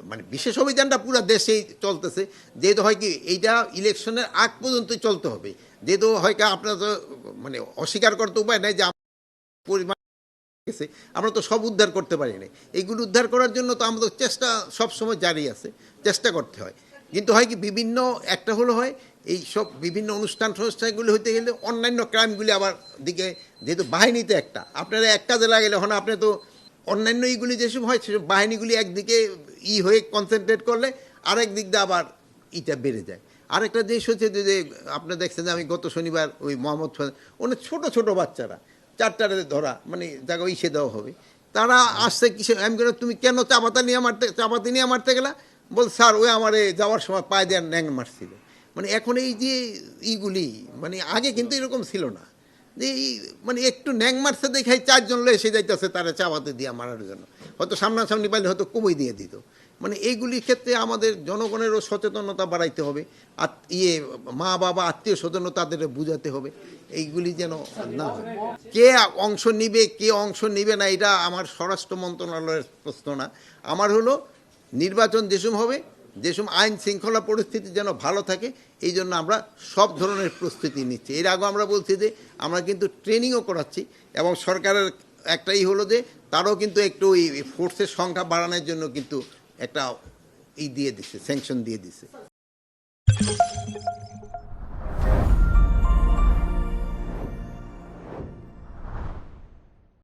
মানে বিশেষ অভিযানটা পুরো দেশেই চলতেছে, যেহেতু হয় কি এইটা ইলেকশনের আগ পর্যন্তই চলতে হবে, যেহেতু হয় কি আপনার তো মানে অস্বীকার করতে উপায় নাই যে পরিমাণ গেছে, আমরা তো সব উদ্ধার করতে পারি না। এইগুলো উদ্ধার করার জন্য তো আমাদের চেষ্টা সবসময় জারি আছে, চেষ্টা করতে হয়। কিন্তু হয় কি বিভিন্ন একটা হলো হয় এই সব বিভিন্ন অনুষ্ঠানগুলি হইতে গেলে অন্যান্য ক্রাইমগুলি আবার দিকে, যেহেতু বাহিনীতে একটা আপনারা এক কাজে লাগালে হন আপনি তো অন্যান্য এইগুলি যেসব হয় সেসব বাহিনীগুলি একদিকে হয়ে কনসেন্ট্রেট করলে আরেক দিক দিয়ে আবার ইটা বেড়ে যায়। আরেকটা জিনিস হচ্ছে যে আপনি দেখছেন যে আমি গত শনিবার ওই মোহাম্মদ অনেক ছোট ছোট বাচ্চারা চারটারে ধরা মানে জায়গা ইসে দেওয়া হবে, তারা আসছে কিসে, আমি বললাম তুমি কেন চাপাতি নিয়ে মারতে গেলা? বল স্যার ওই আমারে যাওয়ার সময় পায়ে দেওয়ার ন্যাং মারছিল। মানে এখন এই যে ইগুলি মানে আগে কিন্তু এরকম ছিল না, যে এই মানে একটু ন্যাং মারছে দেখাই চারজন লোক এসে যাইতেছে তারা চাপাতে দিয়ে মারার জন্য, হয়তো সামনাসামনি পাইলে হয়তো কবই দিয়ে দিত। মানে এইগুলির ক্ষেত্রে আমাদের জনগণেরও সচেতনতা বাড়াইতে হবে, আর মা বাবা আত্মীয় স্বজনও তাদের বুঝাতে হবে এইগুলি যেন না হয়। কে অংশ নিবে কে অংশ নিবে না এটা আমার স্বরাষ্ট্র মন্ত্রণালয়ের প্রশ্ন না, আমার হলো নির্বাচন যেসব হবে, যেসব আইন শৃঙ্খলা পরিস্থিতি যেন ভালো থাকে, এই জন্য আমরা সব ধরনের প্রস্তুতি নিচ্ছি। এর আগে আমরা বলছি যে আমরা কিন্তু ট্রেনিংও করাচ্ছি, এবং সরকারের একটাই হলো যে তারও কিন্তু একটু ওই ফোর্সের সংখ্যা বাড়ানোর জন্য কিন্তু একটা দিয়ে দিচ্ছে, স্যাংশন দিয়ে দিচ্ছে।